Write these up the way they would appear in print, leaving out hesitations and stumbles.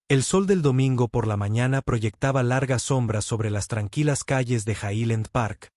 El sol del domingo por la mañana proyectaba largas sombras sobre las tranquilas calles de Highland Park,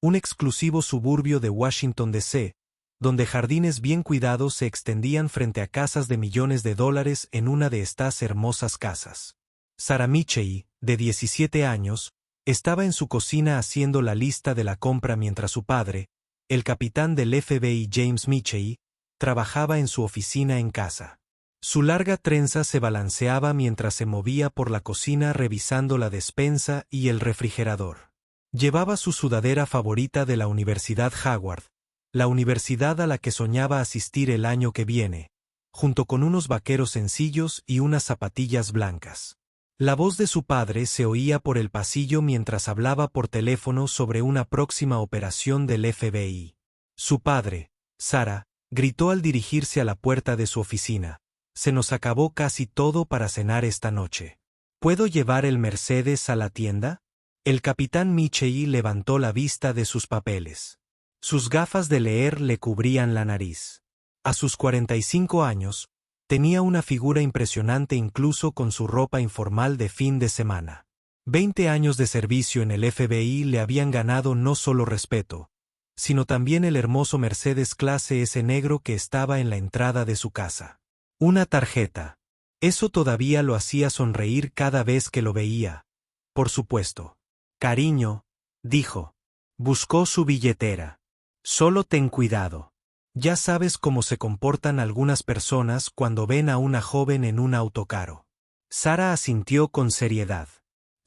un exclusivo suburbio de Washington, D.C., donde jardines bien cuidados se extendían frente a casas de millones de dólares en una de estas hermosas casas. Sarah Michie, de 17 años, estaba en su cocina haciendo la lista de la compra mientras su padre, el capitán del FBI James Michie, trabajaba en su oficina en casa. Su larga trenza se balanceaba mientras se movía por la cocina revisando la despensa y el refrigerador. Llevaba su sudadera favorita de la Universidad Howard, la universidad a la que soñaba asistir el año que viene, junto con unos vaqueros sencillos y unas zapatillas blancas. La voz de su padre se oía por el pasillo mientras hablaba por teléfono sobre una próxima operación del FBI. Su padre, Sarah, gritó al dirigirse a la puerta de su oficina. Se nos acabó casi todo para cenar esta noche. ¿Puedo llevar el Mercedes a la tienda? El capitán Michie levantó la vista de sus papeles. Sus gafas de leer le cubrían la nariz. A sus 45 años, tenía una figura impresionante incluso con su ropa informal de fin de semana. 20 años de servicio en el FBI le habían ganado no solo respeto, sino también el hermoso Mercedes clase S negro que estaba en la entrada de su casa. Una tarjeta. Eso todavía lo hacía sonreír cada vez que lo veía. Por supuesto. Cariño, dijo. Buscó su billetera. Solo ten cuidado. Ya sabes cómo se comportan algunas personas cuando ven a una joven en un autocaro. Sarah asintió con seriedad.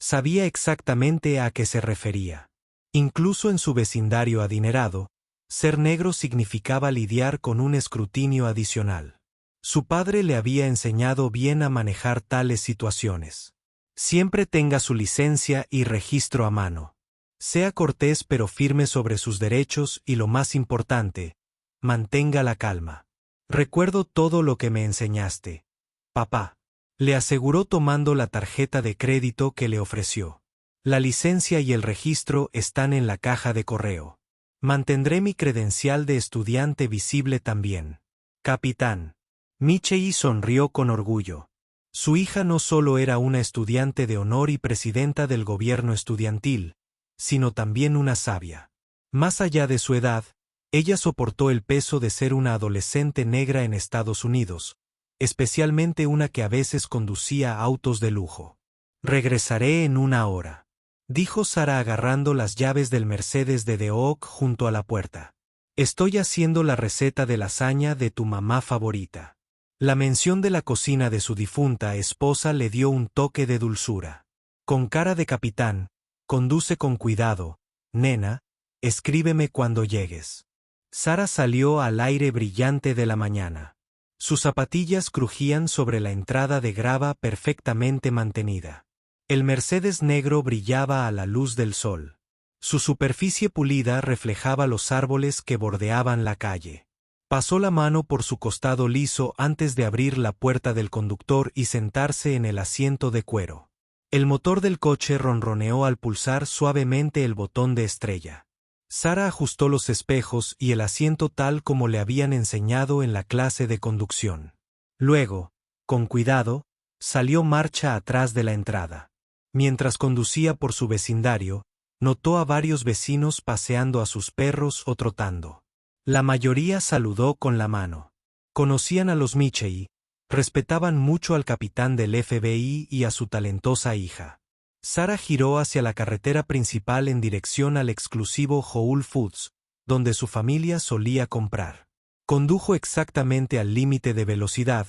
Sabía exactamente a qué se refería. Incluso en su vecindario adinerado, ser negro significaba lidiar con un escrutinio adicional. Su padre le había enseñado bien a manejar tales situaciones. Siempre tenga su licencia y registro a mano. Sea cortés pero firme sobre sus derechos y lo más importante, mantenga la calma. Recuerdo todo lo que me enseñaste, papá, le aseguró tomando la tarjeta de crédito que le ofreció. La licencia y el registro están en la caja de correo. Mantendré mi credencial de estudiante visible también. Capitán. Michie sonrió con orgullo. Su hija no solo era una estudiante de honor y presidenta del gobierno estudiantil, sino también una sabia. Más allá de su edad, ella soportó el peso de ser una adolescente negra en Estados Unidos, especialmente una que a veces conducía autos de lujo. Regresaré en una hora, dijo Sarah agarrando las llaves del Mercedes de The Oak junto a la puerta. Estoy haciendo la receta de lasaña de tu mamá favorita. La mención de la cocina de su difunta esposa le dio un toque de dulzura. Con cara de capitán, conduce con cuidado, nena, escríbeme cuando llegues. Sarah salió al aire brillante de la mañana. Sus zapatillas crujían sobre la entrada de grava perfectamente mantenida. El Mercedes negro brillaba a la luz del sol. Su superficie pulida reflejaba los árboles que bordeaban la calle. Pasó la mano por su costado liso antes de abrir la puerta del conductor y sentarse en el asiento de cuero. El motor del coche ronroneó al pulsar suavemente el botón de estrella. Sarah ajustó los espejos y el asiento tal como le habían enseñado en la clase de conducción. Luego, con cuidado, salió marcha atrás de la entrada. Mientras conducía por su vecindario, notó a varios vecinos paseando a sus perros o trotando. La mayoría saludó con la mano. Conocían a los Michie, respetaban mucho al capitán del FBI y a su talentosa hija. Sarah giró hacia la carretera principal en dirección al exclusivo Whole Foods, donde su familia solía comprar. Condujo exactamente al límite de velocidad,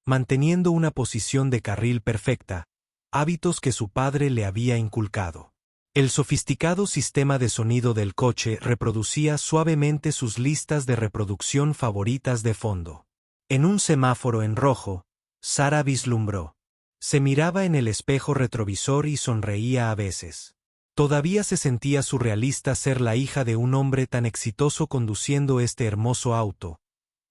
manteniendo una posición de carril perfecta, hábitos que su padre le había inculcado. El sofisticado sistema de sonido del coche reproducía suavemente sus listas de reproducción favoritas de fondo. En un semáforo en rojo, Sarah vislumbró. Se miraba en el espejo retrovisor y sonreía a veces. Todavía se sentía surrealista ser la hija de un hombre tan exitoso conduciendo este hermoso auto,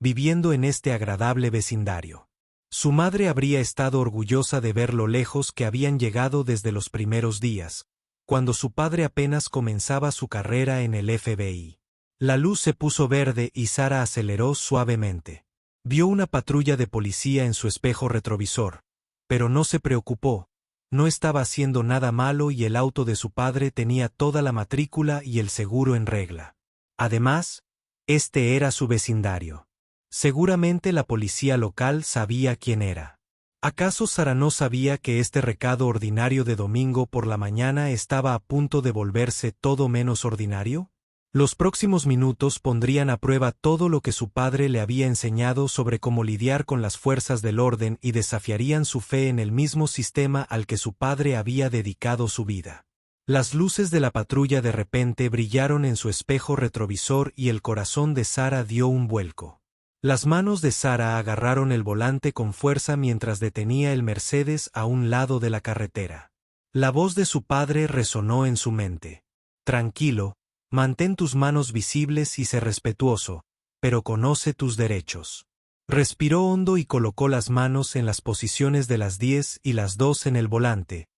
viviendo en este agradable vecindario. Su madre habría estado orgullosa de ver lo lejos que habían llegado desde los primeros días, cuando su padre apenas comenzaba su carrera en el FBI. La luz se puso verde y Sarah aceleró suavemente. Vio una patrulla de policía en su espejo retrovisor, Pero no se preocupó. No estaba haciendo nada malo y el auto de su padre tenía toda la matrícula y el seguro en regla. Además, este era su vecindario. Seguramente la policía local sabía quién era. ¿Acaso Sara no sabía que este recado ordinario de domingo por la mañana estaba a punto de volverse todo menos ordinario? Los próximos minutos pondrían a prueba todo lo que su padre le había enseñado sobre cómo lidiar con las fuerzas del orden y desafiarían su fe en el mismo sistema al que su padre había dedicado su vida. Las luces de la patrulla de repente brillaron en su espejo retrovisor y el corazón de Sara dio un vuelco. Las manos de Sara agarraron el volante con fuerza mientras detenía el Mercedes a un lado de la carretera. La voz de su padre resonó en su mente. Tranquilo. Mantén tus manos visibles y sé respetuoso, pero conoce tus derechos. Respiró hondo y colocó las manos en las posiciones de las 10 y las 2 en el volante,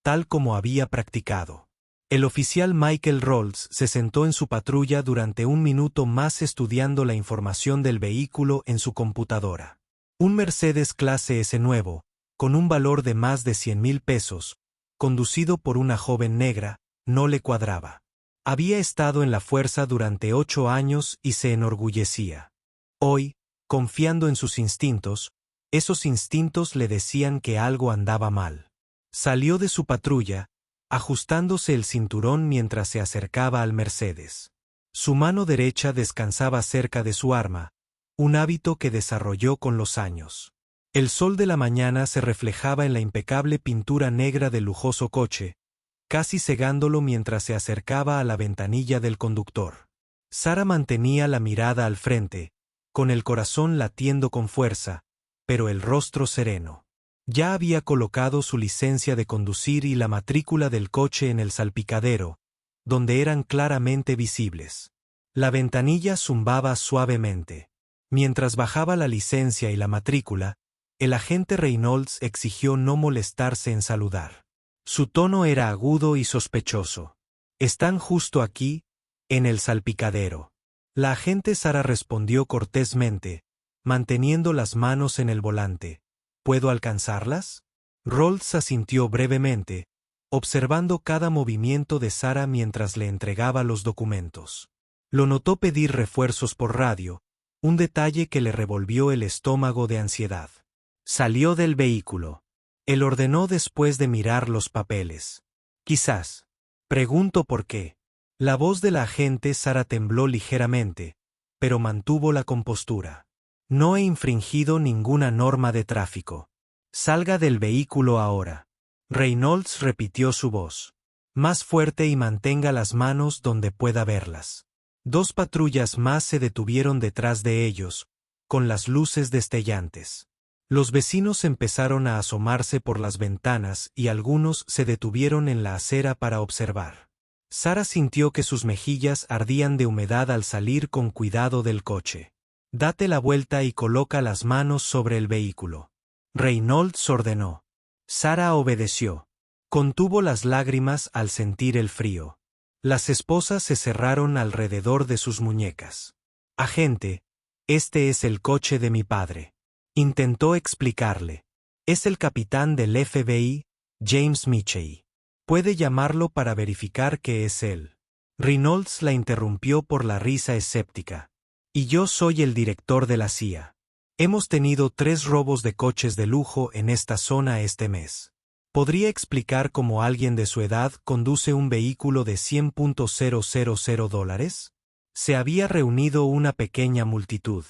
tal como había practicado. El oficial Michael Rolls se sentó en su patrulla durante un minuto más estudiando la información del vehículo en su computadora. Un Mercedes clase S nuevo, con un valor de más de 100,000 pesos, conducido por una joven negra, no le cuadraba. Había estado en la fuerza durante 8 años y se enorgullecía. Hoy, confiando en sus instintos, esos instintos le decían que algo andaba mal. Salió de su patrulla, ajustándose el cinturón mientras se acercaba al Mercedes. Su mano derecha descansaba cerca de su arma, un hábito que desarrolló con los años. El sol de la mañana se reflejaba en la impecable pintura negra del lujoso coche, casi cegándolo mientras se acercaba a la ventanilla del conductor. Sara mantenía la mirada al frente, con el corazón latiendo con fuerza, pero el rostro sereno. Ya había colocado su licencia de conducir y la matrícula del coche en el salpicadero, donde eran claramente visibles. La ventanilla zumbaba suavemente. Mientras bajaba la licencia y la matrícula, el agente Reynolds exigió no molestarse en saludar. Su tono era agudo y sospechoso. «Están justo aquí, en el salpicadero». La agente Sara respondió cortésmente, manteniendo las manos en el volante. «¿Puedo alcanzarlas?» Rolls asintió brevemente, observando cada movimiento de Sara mientras le entregaba los documentos. Lo notó pedir refuerzos por radio, un detalle que le revolvió el estómago de ansiedad. Salió del vehículo. Él ordenó después de mirar los papeles. «Quizás». Pregunto por qué. La voz de la agente Sara tembló ligeramente, pero mantuvo la compostura. «No he infringido ninguna norma de tráfico. Salga del vehículo ahora». Reynolds repitió su voz. «Más fuerte y mantenga las manos donde pueda verlas». 2 patrullas más se detuvieron detrás de ellos, con las luces destellantes. Los vecinos empezaron a asomarse por las ventanas y algunos se detuvieron en la acera para observar. Sara sintió que sus mejillas ardían de humedad al salir con cuidado del coche. «Date la vuelta y coloca las manos sobre el vehículo». Reynolds ordenó. Sara obedeció. Contuvo las lágrimas al sentir el frío. Las esposas se cerraron alrededor de sus muñecas. «Agente, este es el coche de mi padre». Intentó explicarle. «Es el capitán del FBI, James Mitchell. Puede llamarlo para verificar que es él». Reynolds la interrumpió por la risa escéptica. «Y yo soy el director de la CIA. Hemos tenido 3 robos de coches de lujo en esta zona este mes. ¿Podría explicar cómo alguien de su edad conduce un vehículo de $100,000? Se había reunido una pequeña multitud.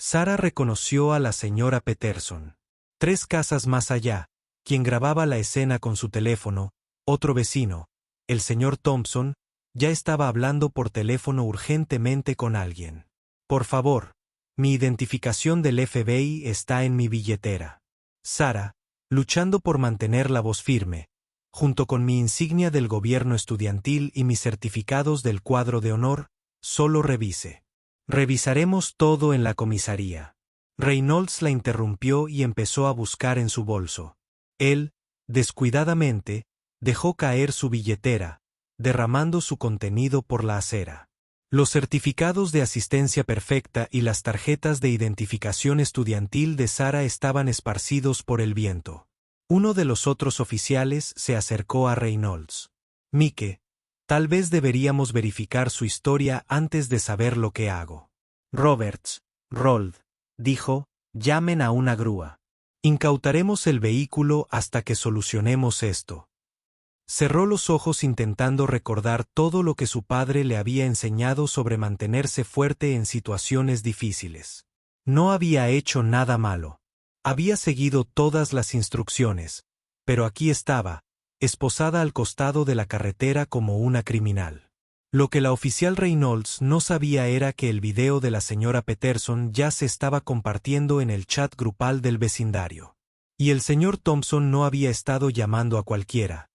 Sara reconoció a la señora Peterson. 3 casas más allá, quien grababa la escena con su teléfono, otro vecino, el señor Thompson, ya estaba hablando por teléfono urgentemente con alguien. «Por favor, mi identificación del FBI está en mi billetera». Sara, luchando por mantener la voz firme, junto con mi insignia del gobierno estudiantil y mis certificados del cuadro de honor, solo revise. «Revisaremos todo en la comisaría». Reynolds la interrumpió y empezó a buscar en su bolso. Él, descuidadamente, dejó caer su billetera, derramando su contenido por la acera. Los certificados de asistencia perfecta y las tarjetas de identificación estudiantil de Sara estaban esparcidos por el viento. Uno de los otros oficiales se acercó a Reynolds. Mike, tal vez deberíamos verificar su historia antes de saber lo que hago. Roberts, Rold, dijo, llamen a una grúa. Incautaremos el vehículo hasta que solucionemos esto. Cerró los ojos intentando recordar todo lo que su padre le había enseñado sobre mantenerse fuerte en situaciones difíciles. No había hecho nada malo. Había seguido todas las instrucciones, pero aquí estaba, esposada al costado de la carretera como una criminal. Lo que la oficial Reynolds no sabía era que el video de la señora Peterson ya se estaba compartiendo en el chat grupal del vecindario. Y el señor Thompson no había estado llamando a cualquiera.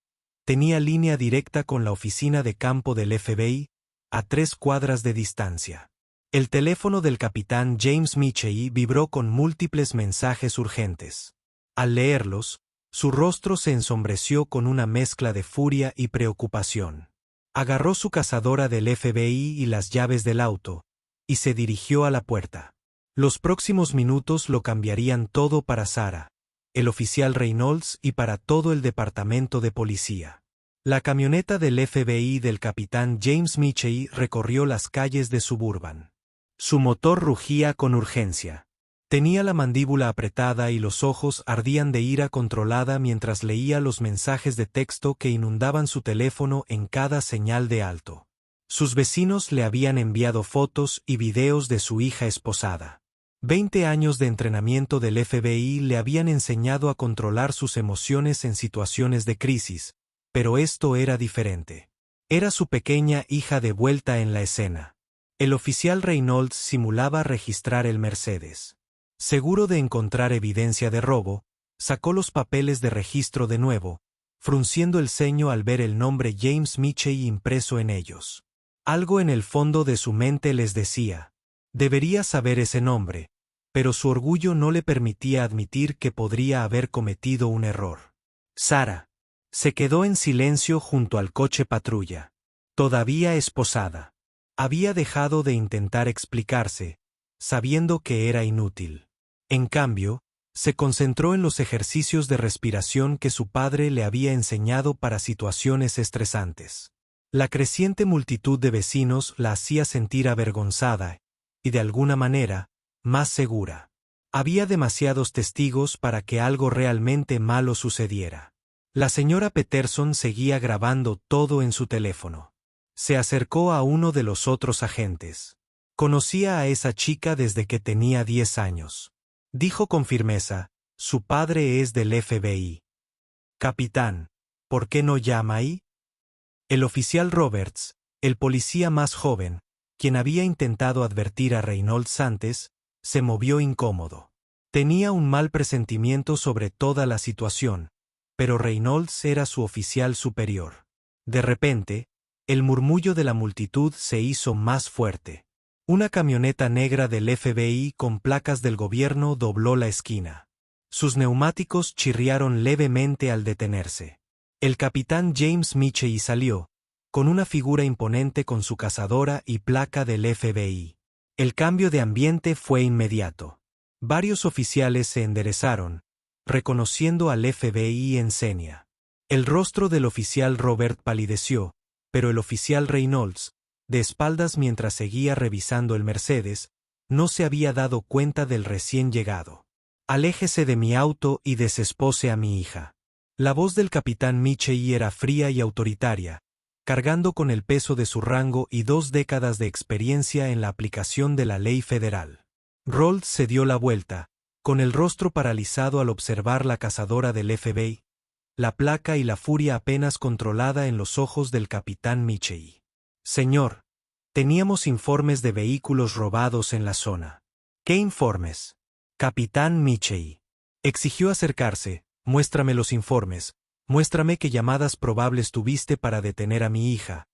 Tenía línea directa con la oficina de campo del FBI, a 3 cuadras de distancia. El teléfono del capitán James Michie vibró con múltiples mensajes urgentes. Al leerlos, su rostro se ensombreció con una mezcla de furia y preocupación. Agarró su cazadora del FBI y las llaves del auto, y se dirigió a la puerta. Los próximos minutos lo cambiarían todo para Sarah, el oficial Reynolds y para todo el departamento de policía. La camioneta del FBI del capitán James Michie recorrió las calles de Suburban. Su motor rugía con urgencia. Tenía la mandíbula apretada y los ojos ardían de ira controlada mientras leía los mensajes de texto que inundaban su teléfono en cada señal de alto. Sus vecinos le habían enviado fotos y videos de su hija esposada. 20 años de entrenamiento del FBI le habían enseñado a controlar sus emociones en situaciones de crisis, pero esto era diferente. Era su pequeña hija de vuelta en la escena. El oficial Reynolds simulaba registrar el Mercedes. Seguro de encontrar evidencia de robo, sacó los papeles de registro de nuevo, frunciendo el ceño al ver el nombre James Michie impreso en ellos. Algo en el fondo de su mente les decía, debería saber ese nombre, pero su orgullo no le permitía admitir que podría haber cometido un error. Sarah se quedó en silencio junto al coche patrulla. Todavía esposada. Había dejado de intentar explicarse, sabiendo que era inútil. En cambio, se concentró en los ejercicios de respiración que su padre le había enseñado para situaciones estresantes. La creciente multitud de vecinos la hacía sentir avergonzada, y de alguna manera, más segura. Había demasiados testigos para que algo realmente malo sucediera. La señora Peterson seguía grabando todo en su teléfono. Se acercó a uno de los otros agentes. Conocía a esa chica desde que tenía 10 años. Dijo con firmeza, su padre es del FBI. Capitán, ¿por qué no llama ahí? El oficial Roberts, el policía más joven, quien había intentado advertir a Reynolds antes, se movió incómodo. Tenía un mal presentimiento sobre toda la situación, pero Reynolds era su oficial superior. De repente, el murmullo de la multitud se hizo más fuerte. Una camioneta negra del FBI con placas del gobierno dobló la esquina. Sus neumáticos chirriaron levemente al detenerse. El capitán James Michie salió, con una figura imponente con su cazadora y placa del FBI. El cambio de ambiente fue inmediato. Varios oficiales se enderezaron, reconociendo al FBI en seña. El rostro del oficial Robert palideció, pero el oficial Reynolds, de espaldas mientras seguía revisando el Mercedes, no se había dado cuenta del recién llegado. Aléjese de mi auto y desespose a mi hija. La voz del capitán Michie era fría y autoritaria, cargando con el peso de su rango y 2 décadas de experiencia en la aplicación de la ley federal. Rold se dio la vuelta, con el rostro paralizado al observar la cazadora del FBI, la placa y la furia apenas controlada en los ojos del capitán Michie. Señor, teníamos informes de vehículos robados en la zona. ¿Qué informes? Capitán Michie. Exigió acercarse. Muéstrame los informes. Muéstrame qué llamadas probables tuviste para detener a mi hija.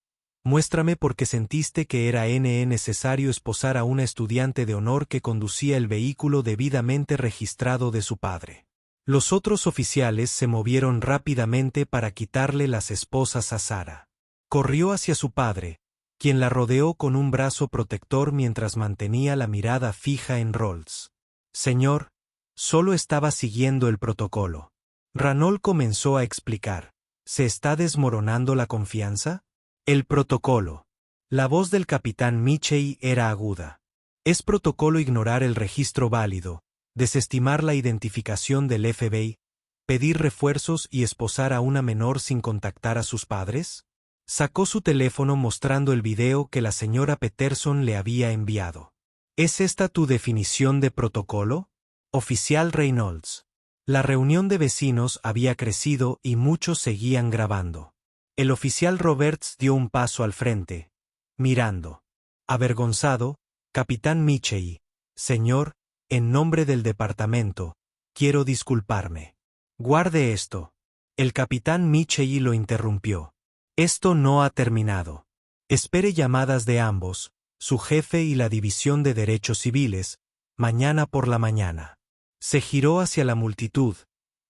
Muéstrame por qué sentiste que era necesario esposar a una estudiante de honor que conducía el vehículo debidamente registrado de su padre. Los otros oficiales se movieron rápidamente para quitarle las esposas a Sarah. Corrió hacia su padre, quien la rodeó con un brazo protector mientras mantenía la mirada fija en Rolls. Señor, solo estaba siguiendo el protocolo. Ranol comenzó a explicar. ¿Se está desmoronando la confianza? El protocolo. La voz del capitán Michey era aguda. Es protocolo ignorar el registro válido, desestimar la identificación del FBI, pedir refuerzos y esposar a una menor sin contactar a sus padres. Sacó su teléfono mostrando el video que la señora Peterson le había enviado. ¿Es esta tu definición de protocolo? Oficial Reynolds. La reunión de vecinos había crecido y muchos seguían grabando. El oficial Roberts dio un paso al frente, mirando. Avergonzado, capitán Michey, señor, en nombre del departamento, quiero disculparme. Guarde esto. El capitán Michey lo interrumpió. Esto no ha terminado. Espere llamadas de ambos, su jefe y la División de Derechos Civiles, mañana por la mañana. Se giró hacia la multitud,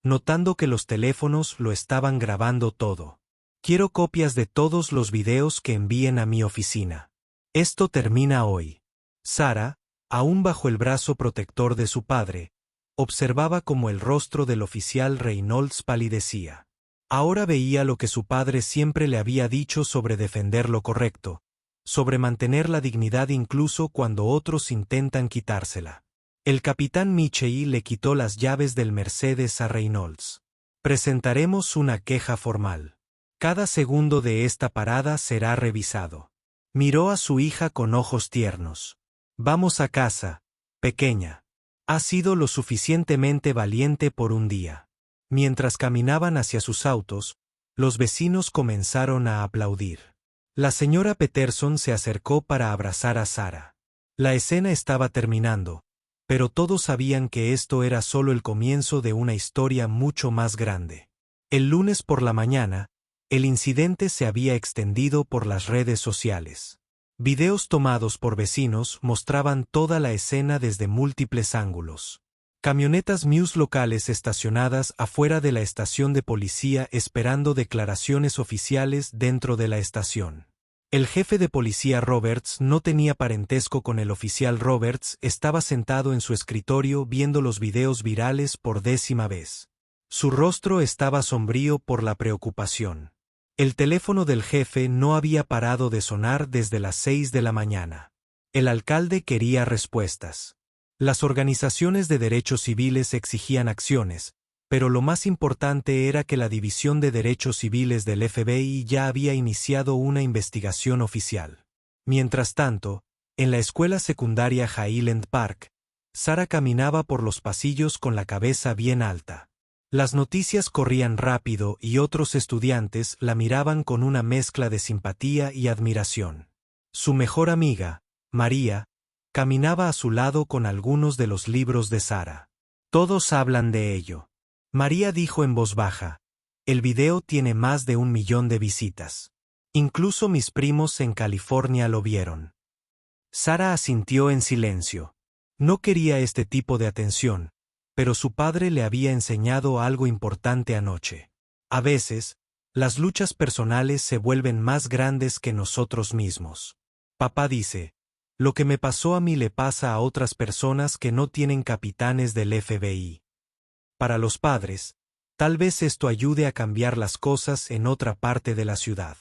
notando que los teléfonos lo estaban grabando todo. Quiero copias de todos los videos que envíen a mi oficina. Esto termina hoy. Sara, aún bajo el brazo protector de su padre, observaba cómo el rostro del oficial Reynolds palidecía. Ahora veía lo que su padre siempre le había dicho sobre defender lo correcto, sobre mantener la dignidad incluso cuando otros intentan quitársela. El capitán Michey le quitó las llaves del Mercedes a Reynolds. Presentaremos una queja formal. Cada segundo de esta parada será revisado. Miró a su hija con ojos tiernos. Vamos a casa, pequeña. Has sido lo suficientemente valiente por un día. Mientras caminaban hacia sus autos, los vecinos comenzaron a aplaudir. La señora Peterson se acercó para abrazar a Sara. La escena estaba terminando, pero todos sabían que esto era solo el comienzo de una historia mucho más grande. El lunes por la mañana, el incidente se había extendido por las redes sociales. Videos tomados por vecinos mostraban toda la escena desde múltiples ángulos. Camionetas Mews locales estacionadas afuera de la estación de policía esperando declaraciones oficiales dentro de la estación. El jefe de policía Roberts no tenía parentesco con el oficial Roberts, estaba sentado en su escritorio viendo los videos virales por 10ª vez. Su rostro estaba sombrío por la preocupación. El teléfono del jefe no había parado de sonar desde las 6 de la mañana. El alcalde quería respuestas. Las organizaciones de derechos civiles exigían acciones, pero lo más importante era que la División de Derechos Civiles del FBI ya había iniciado una investigación oficial. Mientras tanto, en la escuela secundaria Highland Park, Sara caminaba por los pasillos con la cabeza bien alta. Las noticias corrían rápido y otros estudiantes la miraban con una mezcla de simpatía y admiración. Su mejor amiga, María, caminaba a su lado con algunos de los libros de Sara. Todos hablan de ello. María dijo en voz baja, el video tiene más de 1 millón de visitas. Incluso mis primos en California lo vieron. Sara asintió en silencio. No quería este tipo de atención, pero su padre le había enseñado algo importante anoche. A veces, las luchas personales se vuelven más grandes que nosotros mismos. Papá dice, lo que me pasó a mí le pasa a otras personas que no tienen capitanes del FBI. Para los padres, tal vez esto ayude a cambiar las cosas en otra parte de la ciudad.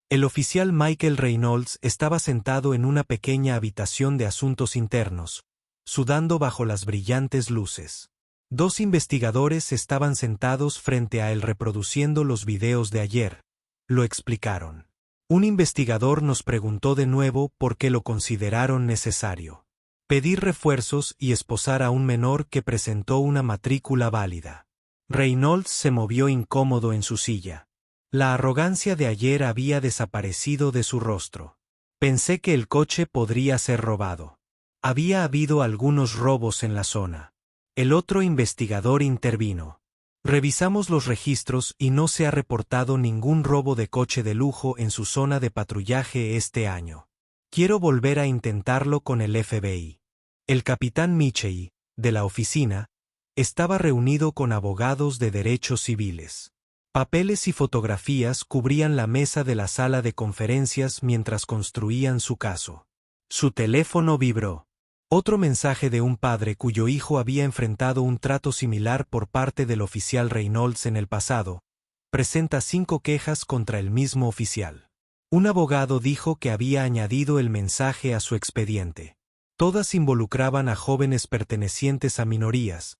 El oficial Michael Reynolds estaba sentado en una pequeña habitación de asuntos internos, sudando bajo las brillantes luces. 2 investigadores estaban sentados frente a él reproduciendo los videos de ayer, lo explicaron. Un investigador nos preguntó de nuevo por qué lo consideraron necesario. Pedir refuerzos y esposar a un menor que presentó una matrícula válida. Reynolds se movió incómodo en su silla. La arrogancia de ayer había desaparecido de su rostro. Pensé que el coche podría ser robado. Había habido algunos robos en la zona. El otro investigador intervino. Revisamos los registros y no se ha reportado ningún robo de coche de lujo en su zona de patrullaje este año. Quiero volver a intentarlo con el FBI. El capitán Michey, de la oficina, estaba reunido con abogados de derechos civiles. Papeles y fotografías cubrían la mesa de la sala de conferencias mientras construían su caso. Su teléfono vibró. Otro mensaje de un padre cuyo hijo había enfrentado un trato similar por parte del oficial Reynolds en el pasado, presenta 5 quejas contra el mismo oficial. Un abogado dijo que había añadido el mensaje a su expediente. Todas involucraban a jóvenes pertenecientes a minorías,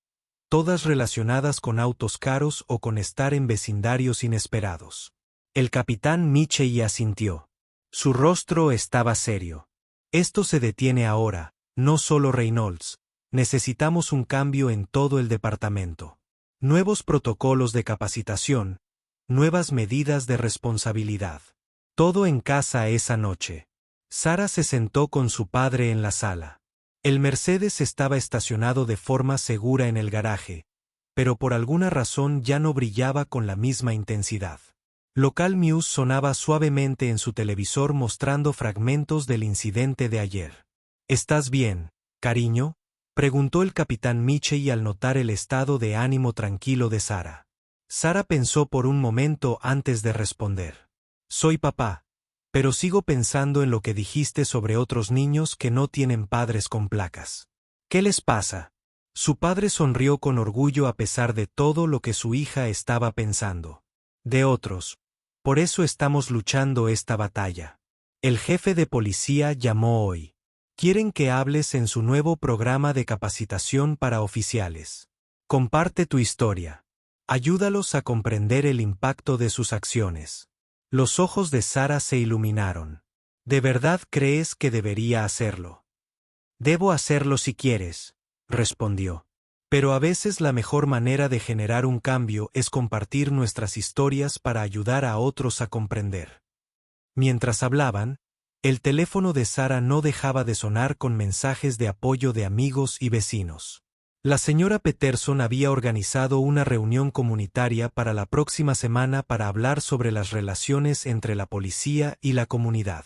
todas relacionadas con autos caros o con estar en vecindarios inesperados. El capitán Michey asintió. Su rostro estaba serio. Esto se detiene ahora, no solo Reynolds. Necesitamos un cambio en todo el departamento. Nuevos protocolos de capacitación, nuevas medidas de responsabilidad. Todo en casa esa noche. Sara se sentó con su padre en la sala. El Mercedes estaba estacionado de forma segura en el garaje, pero por alguna razón ya no brillaba con la misma intensidad. Local News sonaba suavemente en su televisor mostrando fragmentos del incidente de ayer. ¿Estás bien, cariño?, preguntó el capitán Michey al notar el estado de ánimo tranquilo de Sara. Sara pensó por un momento antes de responder. Soy papá, pero sigo pensando en lo que dijiste sobre otros niños que no tienen padres con placas. ¿Qué les pasa? Su padre sonrió con orgullo a pesar de todo lo que su hija estaba pensando. De otros. Por eso estamos luchando esta batalla. El jefe de policía llamó hoy. Quieren que hables en su nuevo programa de capacitación para oficiales. Comparte tu historia. Ayúdalos a comprender el impacto de sus acciones. Los ojos de Sara se iluminaron. ¿De verdad crees que debería hacerlo? Debo hacerlo si quieres, respondió. Pero a veces la mejor manera de generar un cambio es compartir nuestras historias para ayudar a otros a comprender. Mientras hablaban, el teléfono de Sara no dejaba de sonar con mensajes de apoyo de amigos y vecinos. La señora Peterson había organizado una reunión comunitaria para la próxima semana para hablar sobre las relaciones entre la policía y la comunidad.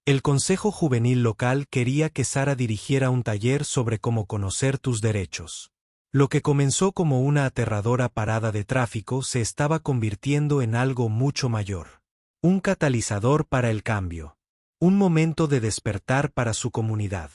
El Consejo Juvenil local quería que Sara dirigiera un taller sobre cómo conocer tus derechos. Lo que comenzó como una aterradora parada de tráfico se estaba convirtiendo en algo mucho mayor. Un catalizador para el cambio. Un momento de despertar para su comunidad.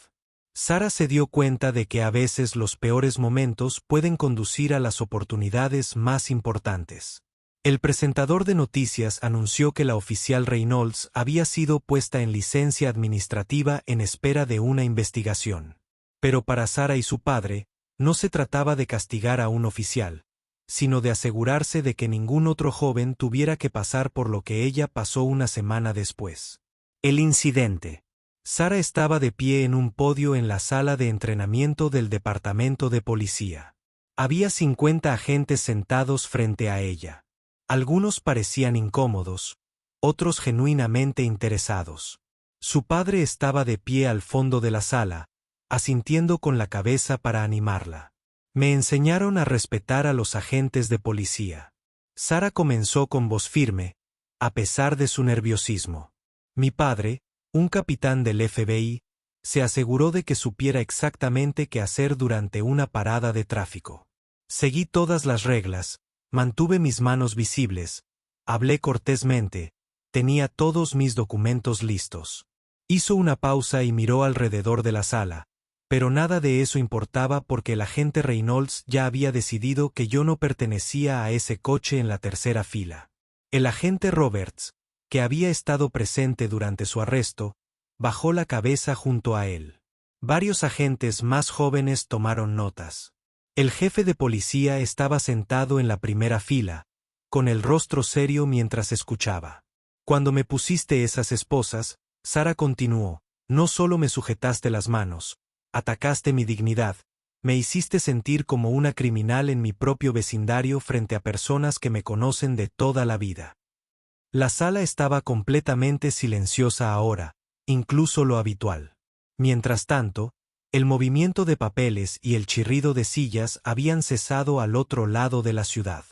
Sara se dio cuenta de que a veces los peores momentos pueden conducir a las oportunidades más importantes. El presentador de noticias anunció que la oficial Reynolds había sido puesta en licencia administrativa en espera de una investigación. Pero para Sara y su padre, no se trataba de castigar a un oficial, sino de asegurarse de que ningún otro joven tuviera que pasar por lo que ella pasó una semana después. El incidente. Sara estaba de pie en un podio en la sala de entrenamiento del departamento de policía. Había 50 agentes sentados frente a ella. Algunos parecían incómodos, otros genuinamente interesados. Su padre estaba de pie al fondo de la sala, asintiendo con la cabeza para animarla. Me enseñaron a respetar a los agentes de policía. Sara comenzó con voz firme, a pesar de su nerviosismo. Mi padre, un capitán del FBI, se aseguró de que supiera exactamente qué hacer durante una parada de tráfico. Seguí todas las reglas, mantuve mis manos visibles, hablé cortésmente, tenía todos mis documentos listos. Hizo una pausa y miró alrededor de la sala, pero nada de eso importaba porque el agente Reynolds ya había decidido que yo no pertenecía a ese coche en la tercera fila. El agente Roberts, que había estado presente durante su arresto, bajó la cabeza junto a él. Varios agentes más jóvenes tomaron notas. El jefe de policía estaba sentado en la primera fila, con el rostro serio mientras escuchaba. Cuando me pusiste esas esposas, Sara continuó, no solo me sujetaste las manos, atacaste mi dignidad, me hiciste sentir como una criminal en mi propio vecindario frente a personas que me conocen de toda la vida. La sala estaba completamente silenciosa ahora, incluso lo habitual. Mientras tanto, el movimiento de papeles y el chirrido de sillas habían cesado al otro lado de la ciudad.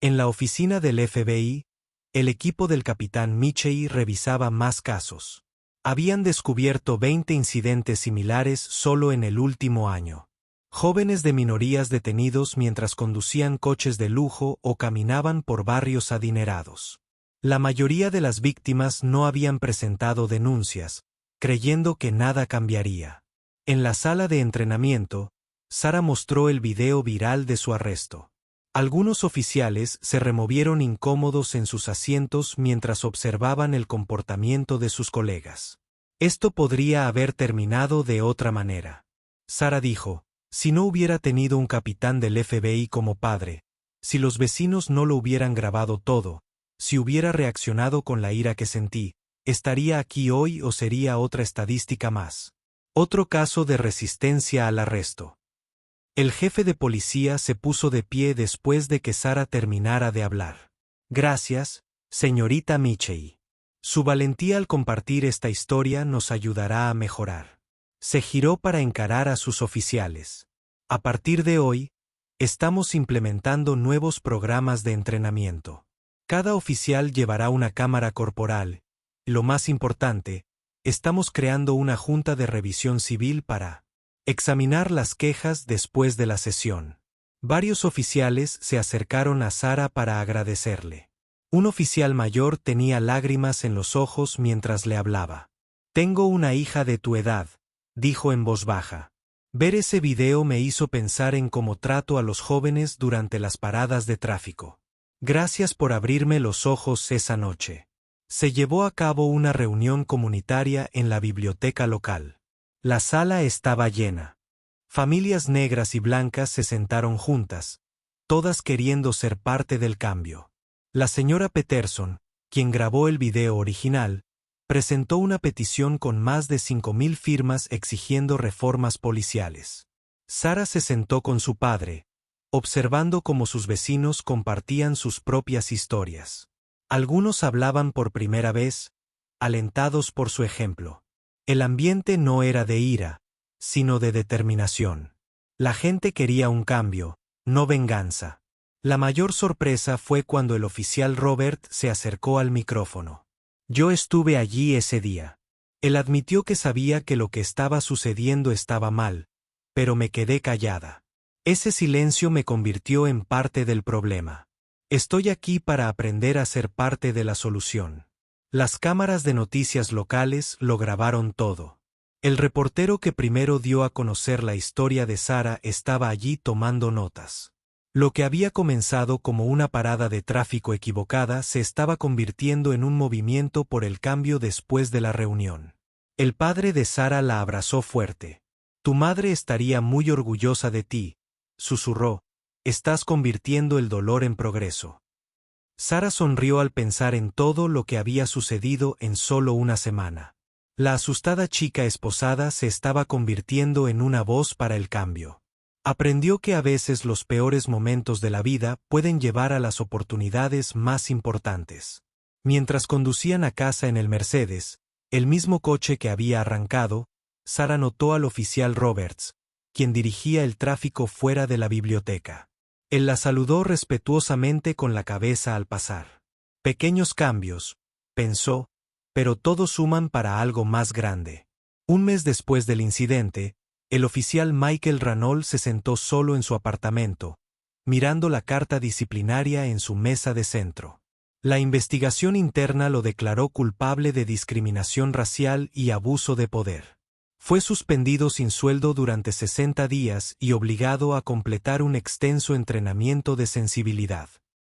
En la oficina del FBI, el equipo del capitán Michey revisaba más casos. Habían descubierto 20 incidentes similares solo en el último año. Jóvenes de minorías detenidos mientras conducían coches de lujo o caminaban por barrios adinerados. La mayoría de las víctimas no habían presentado denuncias, creyendo que nada cambiaría. En la sala de entrenamiento, Sara mostró el video viral de su arresto. Algunos oficiales se removieron incómodos en sus asientos mientras observaban el comportamiento de sus colegas. Esto podría haber terminado de otra manera. Sara dijo, si no hubiera tenido un capitán del FBI como padre, si los vecinos no lo hubieran grabado todo, si hubiera reaccionado con la ira que sentí, ¿estaría aquí hoy o sería otra estadística más? Otro caso de resistencia al arresto. El jefe de policía se puso de pie después de que Sara terminara de hablar. Gracias, señorita Michei. Su valentía al compartir esta historia nos ayudará a mejorar. Se giró para encarar a sus oficiales. A partir de hoy, estamos implementando nuevos programas de entrenamiento. Cada oficial llevará una cámara corporal. Y lo más importante, estamos creando una junta de revisión civil para examinar las quejas después de la sesión. Varios oficiales se acercaron a Sara para agradecerle. Un oficial mayor tenía lágrimas en los ojos mientras le hablaba. Tengo una hija de tu edad, dijo en voz baja. Ver ese video me hizo pensar en cómo trato a los jóvenes durante las paradas de tráfico. Gracias por abrirme los ojos esa noche. Se llevó a cabo una reunión comunitaria en la biblioteca local. La sala estaba llena. Familias negras y blancas se sentaron juntas, todas queriendo ser parte del cambio. La señora Peterson, quien grabó el video original, presentó una petición con más de 5,000 firmas exigiendo reformas policiales. Sara se sentó con su padre, observando cómo sus vecinos compartían sus propias historias. Algunos hablaban por primera vez, alentados por su ejemplo. El ambiente no era de ira, sino de determinación. La gente quería un cambio, no venganza. La mayor sorpresa fue cuando el oficial Robert se acercó al micrófono. Yo estuve allí ese día. Él admitió que sabía que lo que estaba sucediendo estaba mal, pero me quedé callada. Ese silencio me convirtió en parte del problema. Estoy aquí para aprender a ser parte de la solución. Las cámaras de noticias locales lo grabaron todo. El reportero que primero dio a conocer la historia de Sara estaba allí tomando notas. Lo que había comenzado como una parada de tráfico equivocada se estaba convirtiendo en un movimiento por el cambio después de la reunión. El padre de Sara la abrazó fuerte. Tu madre estaría muy orgullosa de ti, susurró. Estás convirtiendo el dolor en progreso. Sara sonrió al pensar en todo lo que había sucedido en solo una semana. La asustada chica esposada se estaba convirtiendo en una voz para el cambio. Aprendió que a veces los peores momentos de la vida pueden llevar a las oportunidades más importantes. Mientras conducían a casa en el Mercedes, el mismo coche que había arrancado, Sara notó al oficial Roberts, quien dirigía el tráfico fuera de la biblioteca. Él la saludó respetuosamente con la cabeza al pasar. Pequeños cambios, pensó, pero todos suman para algo más grande. Un mes después del incidente, el oficial Michael Ranol se sentó solo en su apartamento, mirando la carta disciplinaria en su mesa de centro. La investigación interna lo declaró culpable de discriminación racial y abuso de poder. Fue suspendido sin sueldo durante 60 días y obligado a completar un extenso entrenamiento de sensibilidad.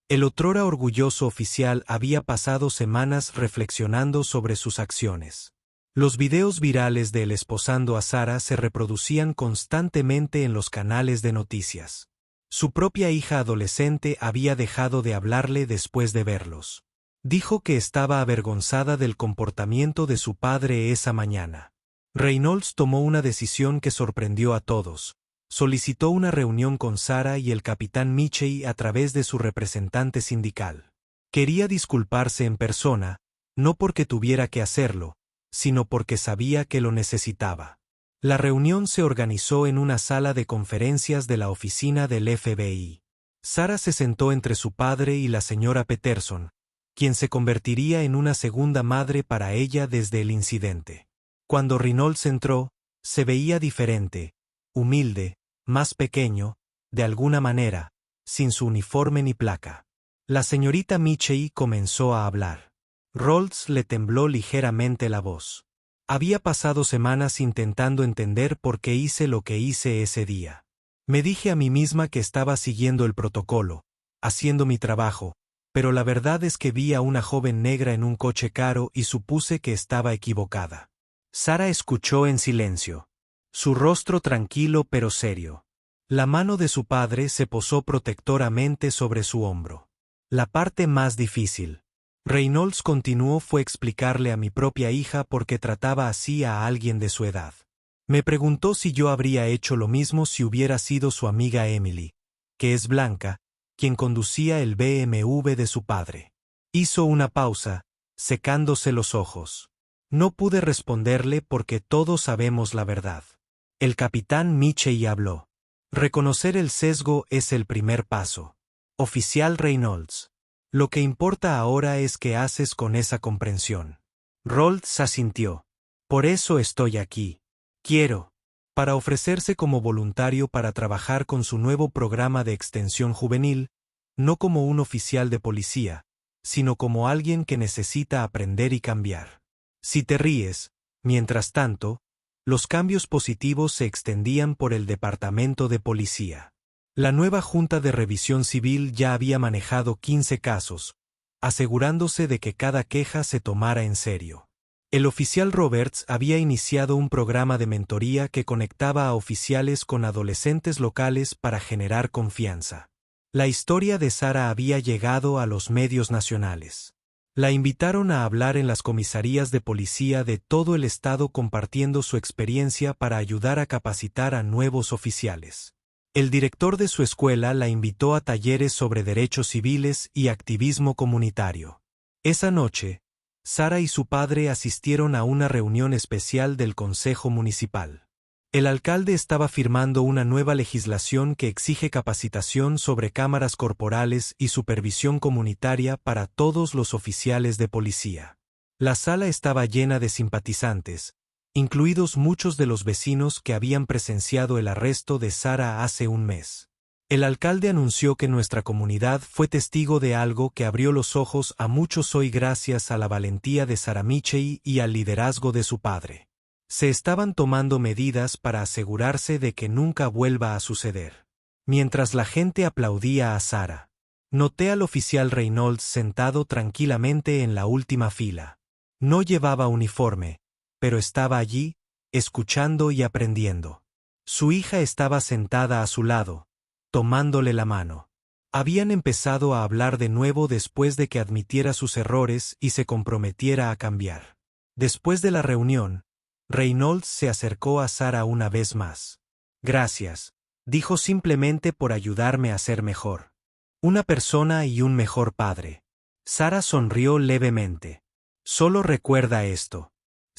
El otrora orgulloso oficial había pasado semanas reflexionando sobre sus acciones. Los videos virales de él esposando a Sara se reproducían constantemente en los canales de noticias. Su propia hija adolescente había dejado de hablarle después de verlos. Dijo que estaba avergonzada del comportamiento de su padre esa mañana. Reynolds tomó una decisión que sorprendió a todos. Solicitó una reunión con Sara y el capitán Michei a través de su representante sindical. Quería disculparse en persona, no porque tuviera que hacerlo, sino porque sabía que lo necesitaba. La reunión se organizó en una sala de conferencias de la oficina del FBI. Sara se sentó entre su padre y la señora Peterson, quien se convertiría en una segunda madre para ella desde el incidente. Cuando Reynolds entró, se veía diferente, humilde, más pequeño, de alguna manera, sin su uniforme ni placa. La señorita Michei comenzó a hablar. Reynolds le tembló ligeramente la voz. Había pasado semanas intentando entender por qué hice lo que hice ese día. Me dije a mí misma que estaba siguiendo el protocolo, haciendo mi trabajo, pero la verdad es que vi a una joven negra en un coche caro y supuse que estaba equivocada. Sara escuchó en silencio. Su rostro tranquilo pero serio. La mano de su padre se posó protectoramente sobre su hombro. La parte más difícil, Reynolds continuó, fue explicarle a mi propia hija por qué trataba así a alguien de su edad. Me preguntó si yo habría hecho lo mismo si hubiera sido su amiga Emily, que es blanca, quien conducía el BMW de su padre. Hizo una pausa, secándose los ojos. No pude responderle porque todos sabemos la verdad. El capitán Mitchell habló. Reconocer el sesgo es el primer paso. Oficial Reynolds. Lo que importa ahora es qué haces con esa comprensión. Rolls asintió. Por eso estoy aquí. Quiero. Para ofrecerse como voluntario para trabajar con su nuevo programa de extensión juvenil, no como un oficial de policía, sino como alguien que necesita aprender y cambiar. Si te ríes, mientras tanto, los cambios positivos se extendían por el departamento de policía. La nueva Junta de Revisión Civil ya había manejado 15 casos, asegurándose de que cada queja se tomara en serio. El oficial Roberts había iniciado un programa de mentoría que conectaba a oficiales con adolescentes locales para generar confianza. La historia de Sara había llegado a los medios nacionales. La invitaron a hablar en las comisarías de policía de todo el estado compartiendo su experiencia para ayudar a capacitar a nuevos oficiales. El director de su escuela la invitó a talleres sobre derechos civiles y activismo comunitario. Esa noche, Sara y su padre asistieron a una reunión especial del Consejo Municipal. El alcalde estaba firmando una nueva legislación que exige capacitación sobre cámaras corporales y supervisión comunitaria para todos los oficiales de policía. La sala estaba llena de simpatizantes, incluidos muchos de los vecinos que habían presenciado el arresto de Sara hace un mes. El alcalde anunció que nuestra comunidad fue testigo de algo que abrió los ojos a muchos hoy gracias a la valentía de Sara Mitchell y al liderazgo de su padre. Se estaban tomando medidas para asegurarse de que nunca vuelva a suceder. Mientras la gente aplaudía a Sara, noté al oficial Reynolds sentado tranquilamente en la última fila. No llevaba uniforme, pero estaba allí, escuchando y aprendiendo. Su hija estaba sentada a su lado, tomándole la mano. Habían empezado a hablar de nuevo después de que admitiera sus errores y se comprometiera a cambiar. Después de la reunión, Reynolds se acercó a Sara una vez más. Gracias, dijo simplemente por ayudarme a ser mejor. Una persona y un mejor padre. Sara sonrió levemente. Solo recuerda esto.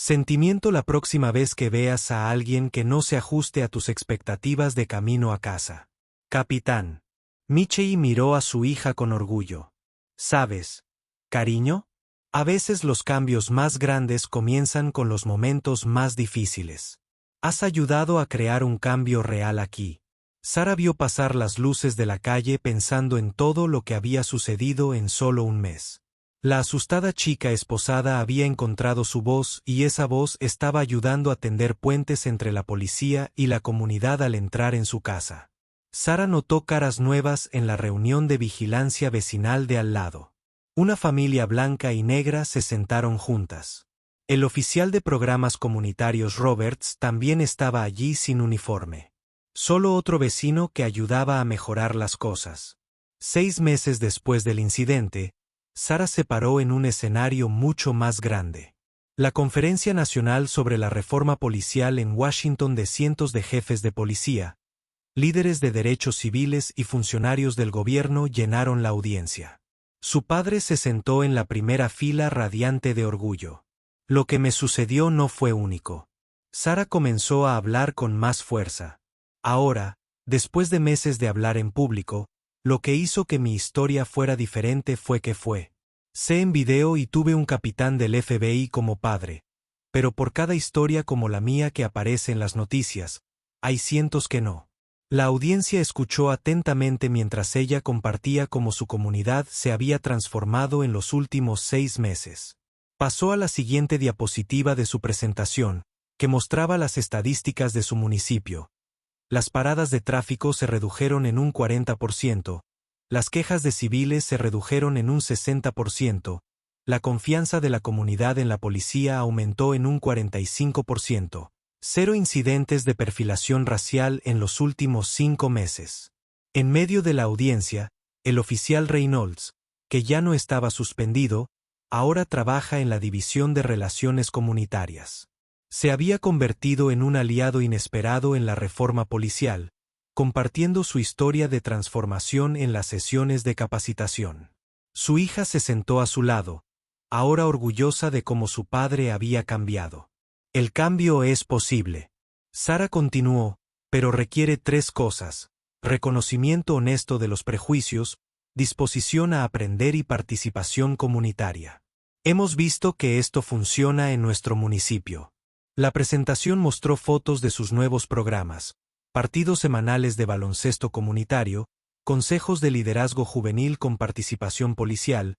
Sentimiento la próxima vez que veas a alguien que no se ajuste a tus expectativas de camino a casa. Capitán. Mitchell miró a su hija con orgullo. ¿Sabes, cariño? A veces los cambios más grandes comienzan con los momentos más difíciles. Has ayudado a crear un cambio real aquí. Sara vio pasar las luces de la calle pensando en todo lo que había sucedido en solo un mes. La asustada chica esposada había encontrado su voz y esa voz estaba ayudando a tender puentes entre la policía y la comunidad al entrar en su casa. Sara notó caras nuevas en la reunión de vigilancia vecinal de al lado. Una familia blanca y negra se sentaron juntas. El oficial de programas comunitarios Roberts también estaba allí sin uniforme. Solo otro vecino que ayudaba a mejorar las cosas. 6 meses después del incidente, Sara se paró en un escenario mucho más grande. La Conferencia Nacional sobre la Reforma Policial en Washington de cientos de jefes de policía, líderes de derechos civiles y funcionarios del gobierno llenaron la audiencia. Su padre se sentó en la primera fila radiante de orgullo. Lo que me sucedió no fue único. Sara comenzó a hablar con más fuerza. Ahora, después de meses de hablar en público, lo que hizo que mi historia fuera diferente fue que sé en video y tuve un capitán del FBI como padre, pero por cada historia como la mía que aparece en las noticias, hay cientos que no. La audiencia escuchó atentamente mientras ella compartía cómo su comunidad se había transformado en los últimos 6 meses. Pasó a la siguiente diapositiva de su presentación, que mostraba las estadísticas de su municipio. Las paradas de tráfico se redujeron en un 40%, las quejas de civiles se redujeron en un 60%, la confianza de la comunidad en la policía aumentó en un 45%, 0 incidentes de perfilación racial en los últimos 5 meses. En medio de la audiencia, el oficial Reynolds, que ya no estaba suspendido, ahora trabaja en la División de Relaciones Comunitarias. Se había convertido en un aliado inesperado en la reforma policial, compartiendo su historia de transformación en las sesiones de capacitación. Su hija se sentó a su lado, ahora orgullosa de cómo su padre había cambiado. El cambio es posible. Sara continuó, pero requiere 3 cosas: reconocimiento honesto de los prejuicios, disposición a aprender y participación comunitaria. Hemos visto que esto funciona en nuestro municipio. La presentación mostró fotos de sus nuevos programas, partidos semanales de baloncesto comunitario, consejos de liderazgo juvenil con participación policial,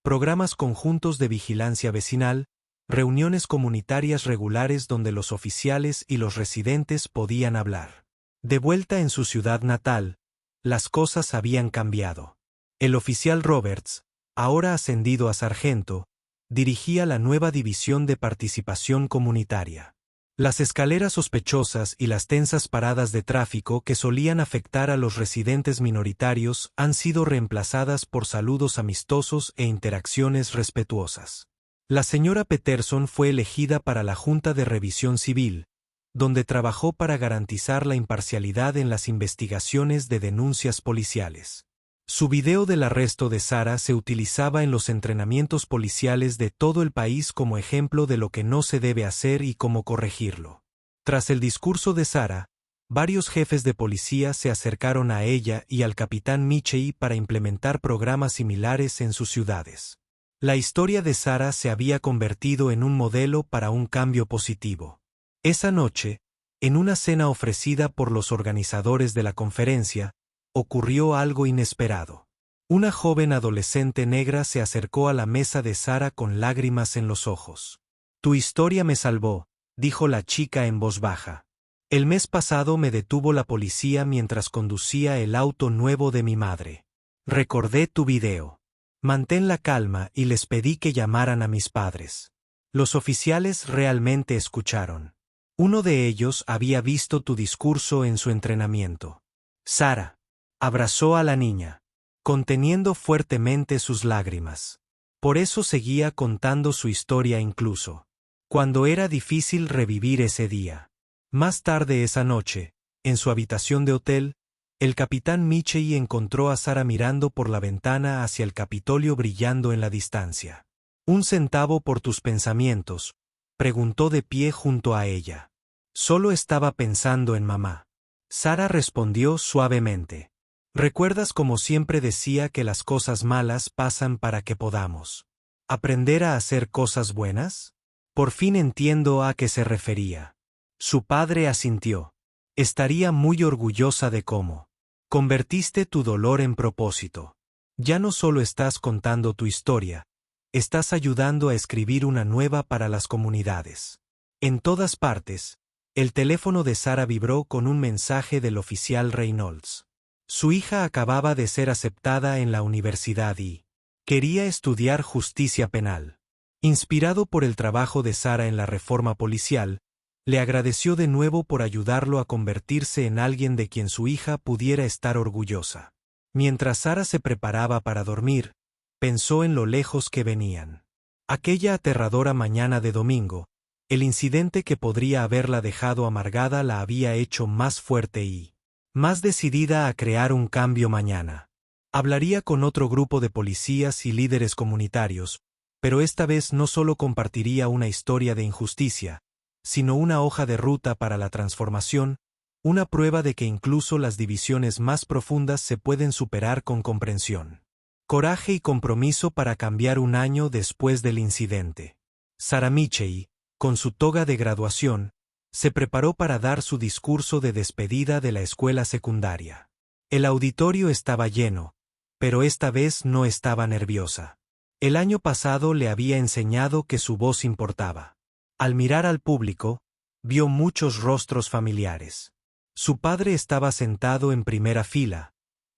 programas conjuntos de vigilancia vecinal, reuniones comunitarias regulares donde los oficiales y los residentes podían hablar. De vuelta en su ciudad natal, las cosas habían cambiado. El oficial Roberts, ahora ascendido a sargento, dirigía la nueva división de participación comunitaria. Las escaleras sospechosas y las tensas paradas de tráfico que solían afectar a los residentes minoritarios han sido reemplazadas por saludos amistosos e interacciones respetuosas. La señora Peterson fue elegida para la Junta de Revisión Civil, donde trabajó para garantizar la imparcialidad en las investigaciones de denuncias policiales. Su video del arresto de Sara se utilizaba en los entrenamientos policiales de todo el país como ejemplo de lo que no se debe hacer y cómo corregirlo. Tras el discurso de Sara, varios jefes de policía se acercaron a ella y al capitán Michey para implementar programas similares en sus ciudades. La historia de Sara se había convertido en un modelo para un cambio positivo. Esa noche, en una cena ofrecida por los organizadores de la conferencia, ocurrió algo inesperado. Una joven adolescente negra se acercó a la mesa de Sara con lágrimas en los ojos. «Tu historia me salvó», dijo la chica en voz baja. «El mes pasado me detuvo la policía mientras conducía el auto nuevo de mi madre. Recordé tu video. Mantén la calma y les pedí que llamaran a mis padres. Los oficiales realmente escucharon. Uno de ellos había visto tu discurso en su entrenamiento». Sara abrazó a la niña, conteniendo fuertemente sus lágrimas. Por eso seguía contando su historia incluso cuando era difícil revivir ese día. Más tarde esa noche, en su habitación de hotel, el capitán Michey encontró a Sara mirando por la ventana hacia el Capitolio brillando en la distancia. «¿Un centavo por tus pensamientos?», preguntó de pie junto a ella. «Solo estaba pensando en mamá». Sara respondió suavemente. «¿Recuerdas cómo siempre decía que las cosas malas pasan para que podamos aprender a hacer cosas buenas? Por fin entiendo a qué se refería». Su padre asintió. «Estaría muy orgullosa de cómo convertiste tu dolor en propósito. Ya no solo estás contando tu historia, estás ayudando a escribir una nueva para las comunidades». En todas partes, el teléfono de Sara vibró con un mensaje del oficial Reynolds. Su hija acababa de ser aceptada en la universidad y quería estudiar justicia penal. Inspirado por el trabajo de Sara en la reforma policial, le agradeció de nuevo por ayudarlo a convertirse en alguien de quien su hija pudiera estar orgullosa. Mientras Sara se preparaba para dormir, pensó en lo lejos que venían. Aquella aterradora mañana de domingo, el incidente que podría haberla dejado amargada la había hecho más fuerte y más decidida a crear un cambio mañana. Hablaría con otro grupo de policías y líderes comunitarios, pero esta vez no solo compartiría una historia de injusticia, sino una hoja de ruta para la transformación, una prueba de que incluso las divisiones más profundas se pueden superar con comprensión. Coraje y compromiso para cambiar un año después del incidente. Sara Michey, con su toga de graduación, se preparó para dar su discurso de despedida de la escuela secundaria. El auditorio estaba lleno, pero esta vez no estaba nerviosa. El año pasado le había enseñado que su voz importaba. Al mirar al público, vio muchos rostros familiares. Su padre estaba sentado en primera fila,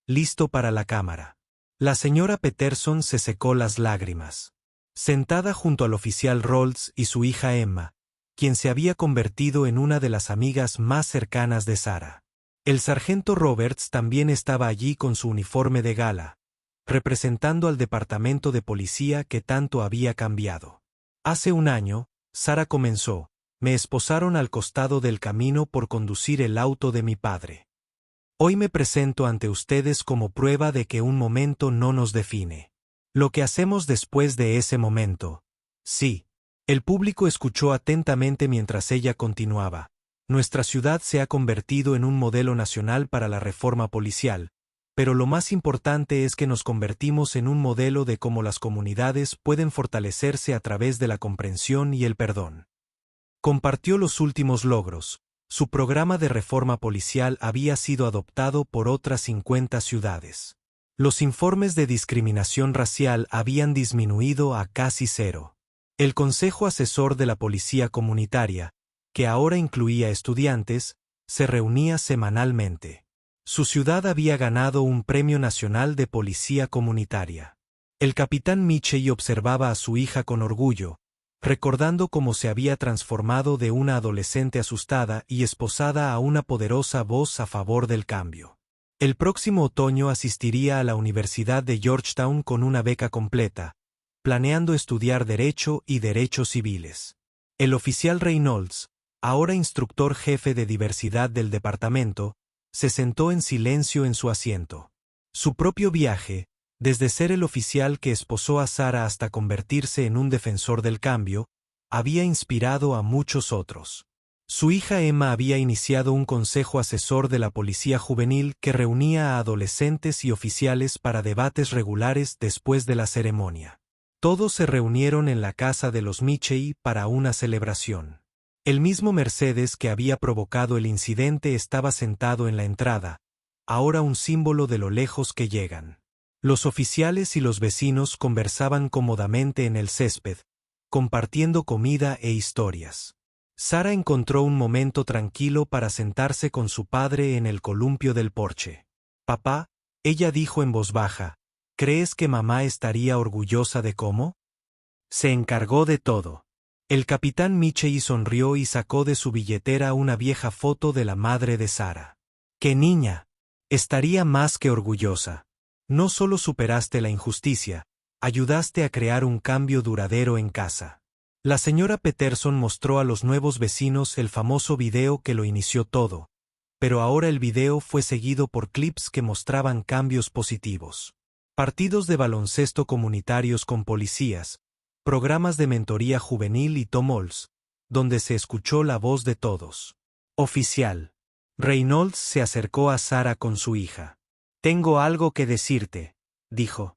listo para la cámara. La señora Peterson se secó las lágrimas. Sentada junto al oficial Rolls y su hija Emma, quien se había convertido en una de las amigas más cercanas de Sarah. El sargento Roberts también estaba allí con su uniforme de gala, representando al departamento de policía que tanto había cambiado. Hace un año, Sarah comenzó, me esposaron al costado del camino por conducir el auto de mi padre. Hoy me presento ante ustedes como prueba de que un momento no nos define. Lo que hacemos después de ese momento. Sí. El público escuchó atentamente mientras ella continuaba. Nuestra ciudad se ha convertido en un modelo nacional para la reforma policial, pero lo más importante es que nos convertimos en un modelo de cómo las comunidades pueden fortalecerse a través de la comprensión y el perdón. Compartió los últimos logros. Su programa de reforma policial había sido adoptado por otras 50 ciudades. Los informes de discriminación racial habían disminuido a casi cero. El Consejo Asesor de la Policía Comunitaria, que ahora incluía estudiantes, se reunía semanalmente. Su ciudad había ganado un premio nacional de policía comunitaria. El capitán Michey observaba a su hija con orgullo, recordando cómo se había transformado de una adolescente asustada y esposada a una poderosa voz a favor del cambio. El próximo otoño asistiría a la Universidad de Georgetown con una beca completa, planeando estudiar Derecho y Derechos Civiles. El oficial Reynolds, ahora instructor jefe de diversidad del departamento, se sentó en silencio en su asiento. Su propio viaje, desde ser el oficial que esposó a Sarah hasta convertirse en un defensor del cambio, había inspirado a muchos otros. Su hija Emma había iniciado un consejo asesor de la policía juvenil que reunía a adolescentes y oficiales para debates regulares después de la ceremonia. Todos se reunieron en la casa de los Michey para una celebración. El mismo Mercedes que había provocado el incidente estaba sentado en la entrada, ahora un símbolo de lo lejos que llegan. Los oficiales y los vecinos conversaban cómodamente en el césped, compartiendo comida e historias. Sarah encontró un momento tranquilo para sentarse con su padre en el columpio del porche. «Papá», ella dijo en voz baja, «¿crees que mamá estaría orgullosa de cómo?» Se encargó de todo. El capitán Michey sonrió y sacó de su billetera una vieja foto de la madre de Sarah. «¡Qué niña! Estaría más que orgullosa. No solo superaste la injusticia, ayudaste a crear un cambio duradero en casa». La señora Peterson mostró a los nuevos vecinos el famoso video que lo inició todo, pero ahora el video fue seguido por clips que mostraban cambios positivos. Partidos de baloncesto comunitarios con policías, programas de mentoría juvenil y tomols, donde se escuchó la voz de todos. Oficial. Reynolds se acercó a Sarah con su hija. «Tengo algo que decirte», dijo.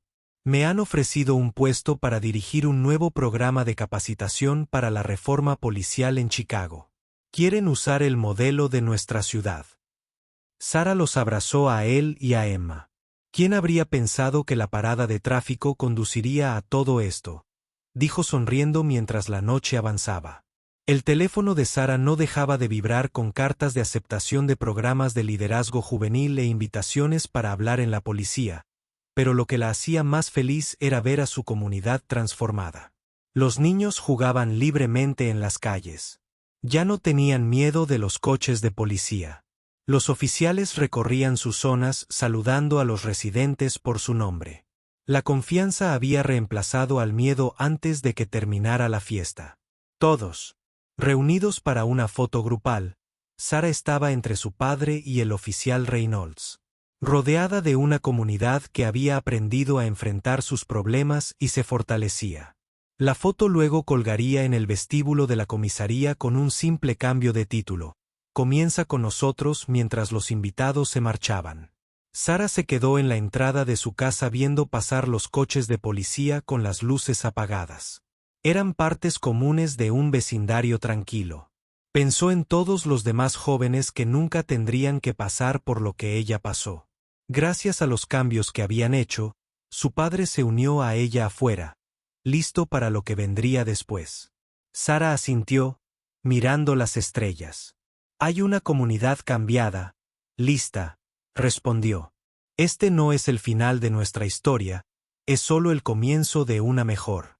«Me han ofrecido un puesto para dirigir un nuevo programa de capacitación para la reforma policial en Chicago. Quieren usar el modelo de nuestra ciudad». Sarah los abrazó a él y a Emma. ¿Quién habría pensado que la parada de tráfico conduciría a todo esto?, dijo sonriendo mientras la noche avanzaba. El teléfono de Sarah no dejaba de vibrar con cartas de aceptación de programas de liderazgo juvenil e invitaciones para hablar en la policía, pero lo que la hacía más feliz era ver a su comunidad transformada. Los niños jugaban libremente en las calles. Ya no tenían miedo de los coches de policía. Los oficiales recorrían sus zonas saludando a los residentes por su nombre. La confianza había reemplazado al miedo antes de que terminara la fiesta. Todos, reunidos para una foto grupal, Sarah estaba entre su padre y el oficial Reynolds, rodeada de una comunidad que había aprendido a enfrentar sus problemas y se fortalecía. La foto luego colgaría en el vestíbulo de la comisaría con un simple cambio de título: «Comienza con nosotros», mientras los invitados se marchaban. Sarah se quedó en la entrada de su casa viendo pasar los coches de policía con las luces apagadas. Eran partes comunes de un vecindario tranquilo. Pensó en todos los demás jóvenes que nunca tendrían que pasar por lo que ella pasó. Gracias a los cambios que habían hecho, su padre se unió a ella afuera, listo para lo que vendría después. Sara asintió, mirando las estrellas. Hay una comunidad cambiada, lista, respondió. Este no es el final de nuestra historia, es solo el comienzo de una mejor.